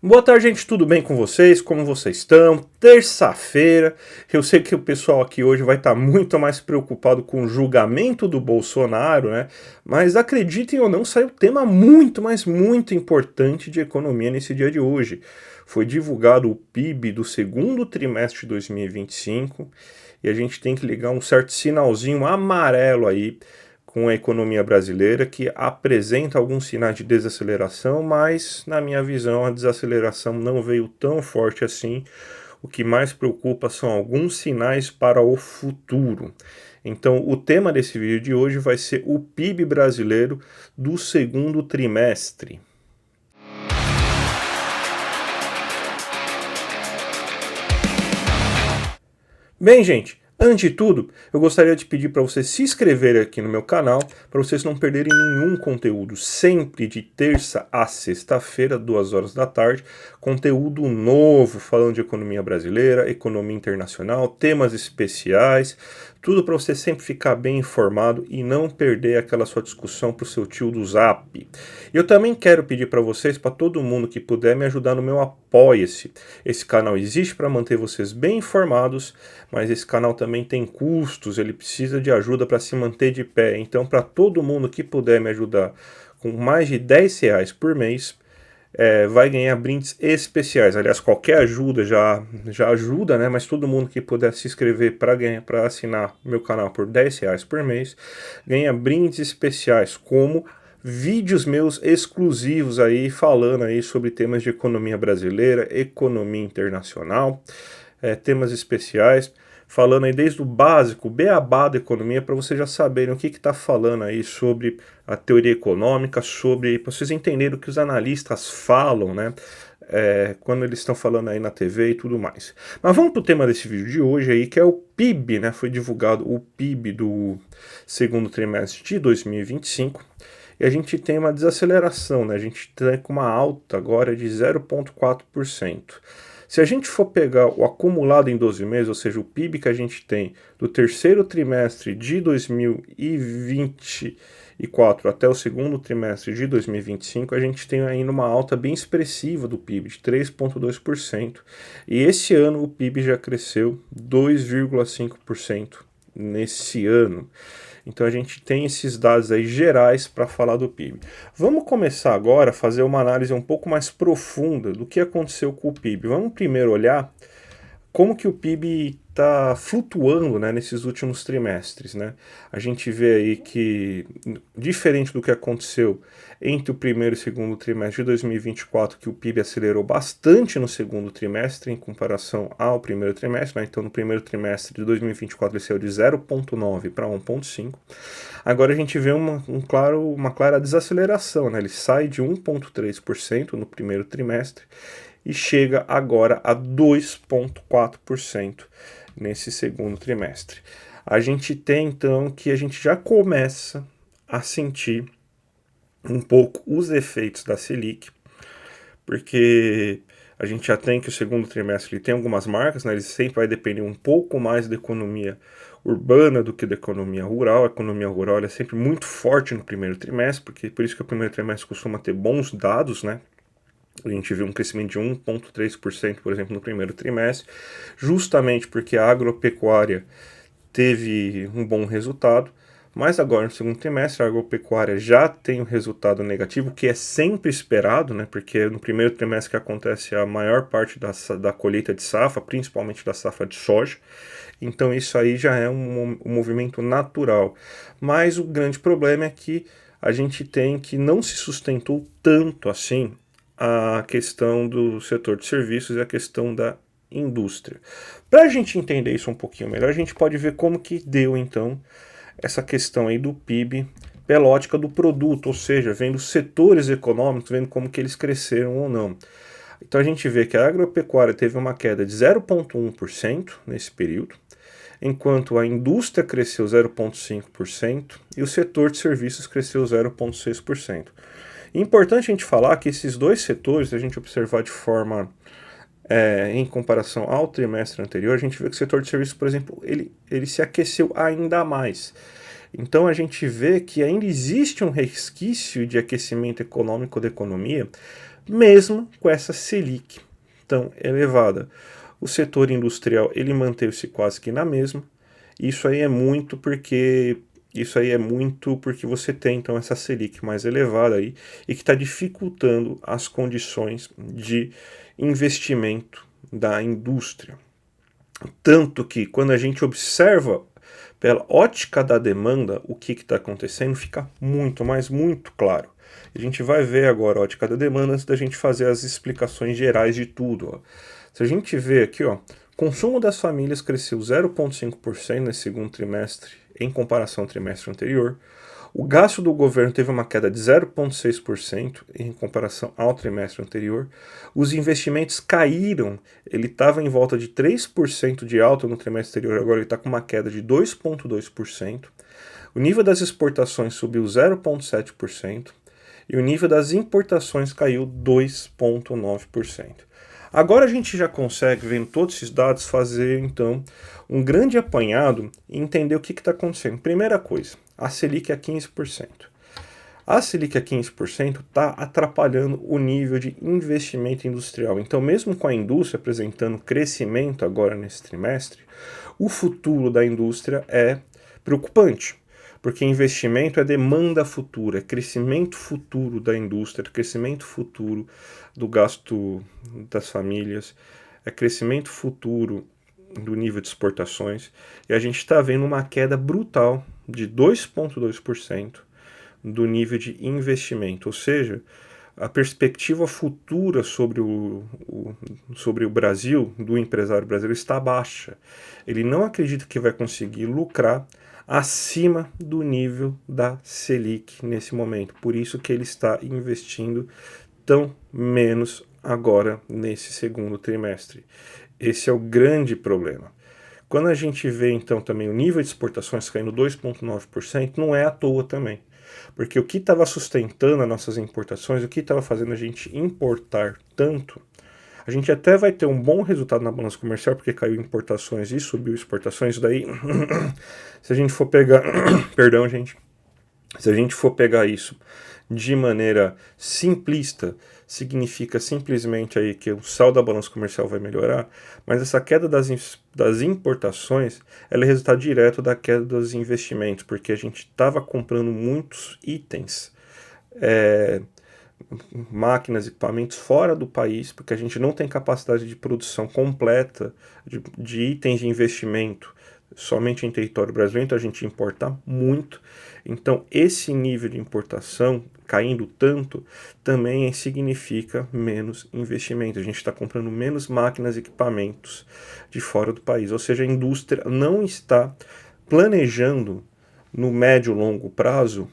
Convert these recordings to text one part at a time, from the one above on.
Boa tarde, gente. Tudo bem com vocês? Como vocês estão? Terça-feira. Eu sei que o pessoal aqui hoje vai estar muito mais preocupado com o julgamento do Bolsonaro, né? Mas acreditem ou não, saiu um tema muito, mas muito importante de economia nesse dia de hoje. Foi divulgado o PIB do segundo trimestre de 2025 e a gente tem que ligar um certo sinalzinho amarelo aí com a economia brasileira, que apresenta alguns sinais de desaceleração, mas, na minha visão, a desaceleração não veio tão forte assim. O que mais preocupa são alguns sinais para o futuro. Então, o tema desse vídeo de hoje vai ser o PIB brasileiro do segundo trimestre. Bem, gente, antes de tudo, eu gostaria de pedir para você se inscrever aqui no meu canal, para vocês não perderem nenhum conteúdo, sempre de terça a sexta-feira, 2 horas da tarde, conteúdo novo falando de economia brasileira, economia internacional, temas especiais, tudo para você sempre ficar bem informado e não perder aquela sua discussão para o seu tio do Zap. Eu também quero pedir para vocês, para todo mundo que puder, me ajudar no meu Apoia-se. Esse canal existe para manter vocês bem informados, mas esse canal também tem custos, ele precisa de ajuda para se manter de pé. Então, para todo mundo que puder me ajudar com mais de R$ 10 por mês, vai ganhar brindes especiais. Aliás, qualquer ajuda já ajuda, né? Mas todo mundo que puder se inscrever para assinar meu canal por R$ 10 por mês, ganha brindes especiais, como vídeos meus exclusivos aí, falando aí sobre temas de economia brasileira, economia internacional, temas especiais, falando aí desde o básico, beabá da economia, para vocês já saberem o que está falando aí sobre a teoria econômica, sobre, para vocês entenderem o que os analistas falam, né? Quando eles estão falando aí na TV e tudo mais. Mas vamos para o tema desse vídeo de hoje aí, que é o PIB, né? Foi divulgado o PIB do segundo trimestre de 2025 e a gente tem uma desaceleração, né? A gente está com uma alta agora de 0,4%. Se a gente for pegar o acumulado em 12 meses, ou seja, o PIB que a gente tem do terceiro trimestre de 2024 até o segundo trimestre de 2025, a gente tem ainda uma alta bem expressiva do PIB, de 3,2%. E esse ano o PIB já cresceu 2,5% nesse ano. Então a gente tem esses dados aí gerais para falar do PIB. Vamos começar agora a fazer uma análise um pouco mais profunda do que aconteceu com o PIB. Vamos primeiro olhar como que o PIB está flutuando, né, nesses últimos trimestres, né? A gente vê aí que, diferente do que aconteceu entre o primeiro e o segundo trimestre de 2024, que o PIB acelerou bastante no segundo trimestre em comparação ao primeiro trimestre, né? Então no primeiro trimestre de 2024 ele saiu de 0,9 para 1,5. Agora a gente vê uma clara desaceleração, né? Ele sai de 1,3% no primeiro trimestre e chega agora a 2,4% nesse segundo trimestre. A gente tem então que a gente já começa a sentir um pouco os efeitos da Selic, porque a gente já tem que o segundo trimestre ele tem algumas marcas, né? Ele sempre vai depender um pouco mais da economia urbana do que da economia rural. A economia rural é sempre muito forte no primeiro trimestre, porque por isso que o primeiro trimestre costuma ter bons dados, né? A gente viu um crescimento de 1,3%, por exemplo, no primeiro trimestre, justamente porque a agropecuária teve um bom resultado, mas agora no segundo trimestre a agropecuária já tem um resultado negativo, que é sempre esperado, né? Porque no primeiro trimestre que acontece a maior parte da colheita de safra, principalmente da safra de soja, então isso aí já é um movimento natural. Mas o grande problema é que a gente tem que não se sustentou tanto assim a questão do setor de serviços e a questão da indústria. Para a gente entender isso um pouquinho melhor, a gente pode ver como que deu então essa questão aí do PIB pela ótica do produto, ou seja, vendo setores econômicos, vendo como que eles cresceram ou não. Então a gente vê que a agropecuária teve uma queda de 0,1% nesse período, enquanto a indústria cresceu 0,5% e o setor de serviços cresceu 0,6%. Importante a gente falar que esses dois setores, se a gente observar de forma em comparação ao trimestre anterior, a gente vê que o setor de serviços, por exemplo, ele se aqueceu ainda mais. Então a gente vê que ainda existe um resquício de aquecimento econômico da economia, mesmo com essa Selic tão elevada. O setor industrial ele manteve-se quase que na mesma. Isso aí é muito porque você tem então essa Selic mais elevada aí e que está dificultando as condições de investimento da indústria. Tanto que quando a gente observa pela ótica da demanda o que está acontecendo, fica muito, mas muito claro. A gente vai ver agora a ótica da demanda antes da gente fazer as explicações gerais de tudo. Ó. Se a gente vê aqui, ó, consumo das famílias cresceu 0,5% nesse segundo trimestre em comparação ao trimestre anterior. O gasto do governo teve uma queda de 0,6% em comparação ao trimestre anterior. Os investimentos caíram, ele estava em volta de 3% de alta no trimestre anterior, agora ele está com uma queda de 2,2%. O nível das exportações subiu 0,7% e o nível das importações caiu 2,9%. Agora a gente já consegue, vendo todos esses dados, fazer então um grande apanhado e entender o que está acontecendo. Primeira coisa, a Selic é 15%. A Selic a 15% está atrapalhando o nível de investimento industrial. Então, mesmo com a indústria apresentando crescimento agora nesse trimestre, o futuro da indústria é preocupante. Porque investimento é demanda futura, é crescimento futuro da indústria, é crescimento futuro do gasto das famílias, é crescimento futuro do nível de exportações. E a gente está vendo uma queda brutal de 2,2% do nível de investimento. Ou seja, a perspectiva futura sobre o Brasil, do empresário brasileiro, está baixa. Ele não acredita que vai conseguir lucrar acima do nível da Selic nesse momento. Por isso que ele está investindo tão menos agora nesse segundo trimestre. Esse é o grande problema. Quando a gente vê então também o nível de exportações caindo 2,9%, não é à toa também. Porque o que estava sustentando as nossas importações, o que estava fazendo a gente importar tanto, a gente até vai ter um bom resultado na balança comercial, porque caiu importações e subiu exportações, daí se a gente for pegar, perdão gente, se a gente for pegar isso de maneira simplista, significa simplesmente aí que o saldo da balança comercial vai melhorar, mas essa queda das importações ela é resultado direto da queda dos investimentos, porque a gente estava comprando muitos itens, máquinas, equipamentos fora do país, porque a gente não tem capacidade de produção completa de itens de investimento somente em território brasileiro, então a gente importa muito. Então esse nível de importação caindo tanto também significa menos investimento. A gente está comprando menos máquinas e equipamentos de fora do país, ou seja, a indústria não está planejando no médio e longo prazo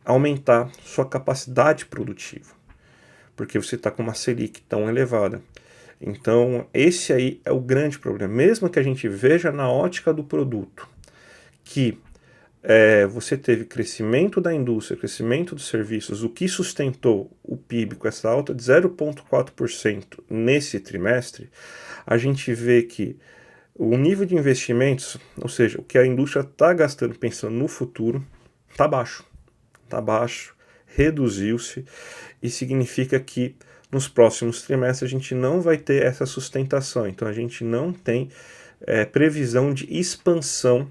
aumentar sua capacidade produtiva, porque você está com uma Selic tão elevada. Então, esse aí é o grande problema. Mesmo que a gente veja na ótica do produto que você teve crescimento da indústria, crescimento dos serviços, o que sustentou o PIB com essa alta de 0,4% nesse trimestre, a gente vê que o nível de investimentos, ou seja, o que a indústria está gastando pensando no futuro, está baixo. Está baixo, reduziu-se, e significa que nos próximos trimestres a gente não vai ter essa sustentação. Então a gente não tem previsão de expansão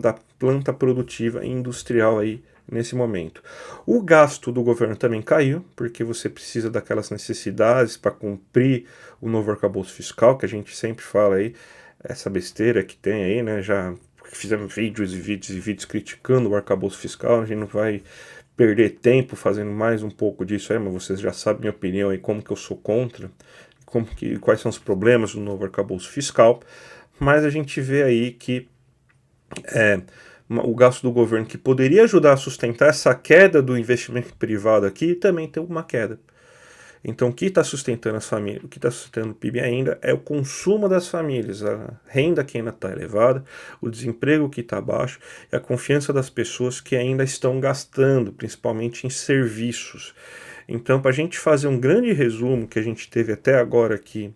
da planta produtiva e industrial aí nesse momento. O gasto do governo também caiu, porque você precisa daquelas necessidades para cumprir o novo arcabouço fiscal, que a gente sempre fala aí, essa besteira que tem aí, né? Já fizemos vídeos e vídeos e vídeos criticando o arcabouço fiscal, a gente não vai perder tempo fazendo mais um pouco disso aí, mas vocês já sabem minha opinião aí, como que eu sou contra, quais são os problemas do novo arcabouço fiscal, mas a gente vê aí que o gasto do governo, que poderia ajudar a sustentar essa queda do investimento privado aqui, também tem uma queda. Então, o que está sustentando as famílias, o que está sustentando o PIB ainda é o consumo das famílias, a renda que ainda está elevada, o desemprego que está baixo e a confiança das pessoas que ainda estão gastando, principalmente em serviços. Então, para a gente fazer um grande resumo que a gente teve até agora aqui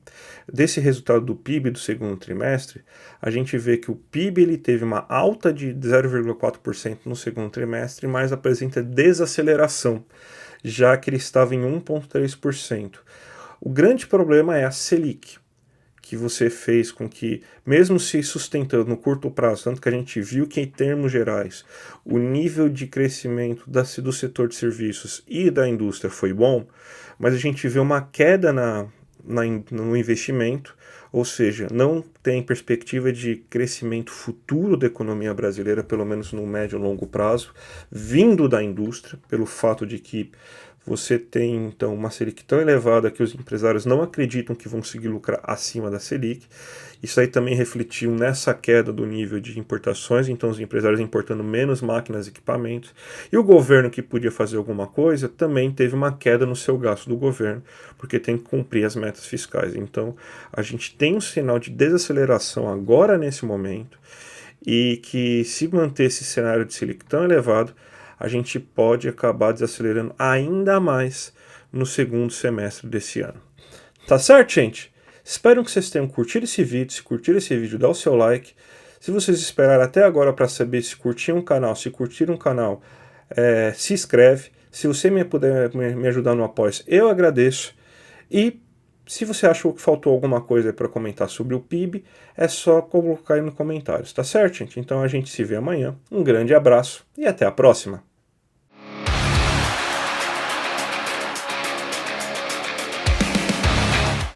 desse resultado do PIB do segundo trimestre, a gente vê que o PIB ele teve uma alta de 0,4% no segundo trimestre, mas apresenta desaceleração. já que ele estava em 1,3%. O grande problema é a Selic, que você fez com que, mesmo se sustentando no curto prazo, tanto que a gente viu que, em termos gerais, o nível de crescimento do setor de serviços e da indústria foi bom, mas a gente vê uma queda no investimento, ou seja, não tem perspectiva de crescimento futuro da economia brasileira, pelo menos no médio e longo prazo, vindo da indústria, pelo fato de que você tem, então, uma Selic tão elevada que os empresários não acreditam que vão conseguir lucrar acima da Selic. Isso aí também refletiu nessa queda do nível de importações, então os empresários importando menos máquinas e equipamentos. E o governo, que podia fazer alguma coisa, também teve uma queda no seu gasto do governo, porque tem que cumprir as metas fiscais. Então, a gente tem um sinal de desaceleração agora nesse momento, e que, se manter esse cenário de Selic tão elevado, a gente pode acabar desacelerando ainda mais no segundo semestre desse ano. Tá certo, gente? Espero que vocês tenham curtido esse vídeo. Se curtiram esse vídeo, dá o seu like. Se vocês esperaram até agora para saber se curtiram o canal, se curtiram o canal, se inscreve. Se você puder me ajudar no apoio, eu agradeço. E se você achou que faltou alguma coisa para comentar sobre o PIB, é só colocar aí nos comentários, tá certo, gente? Então a gente se vê amanhã. Um grande abraço e até a próxima!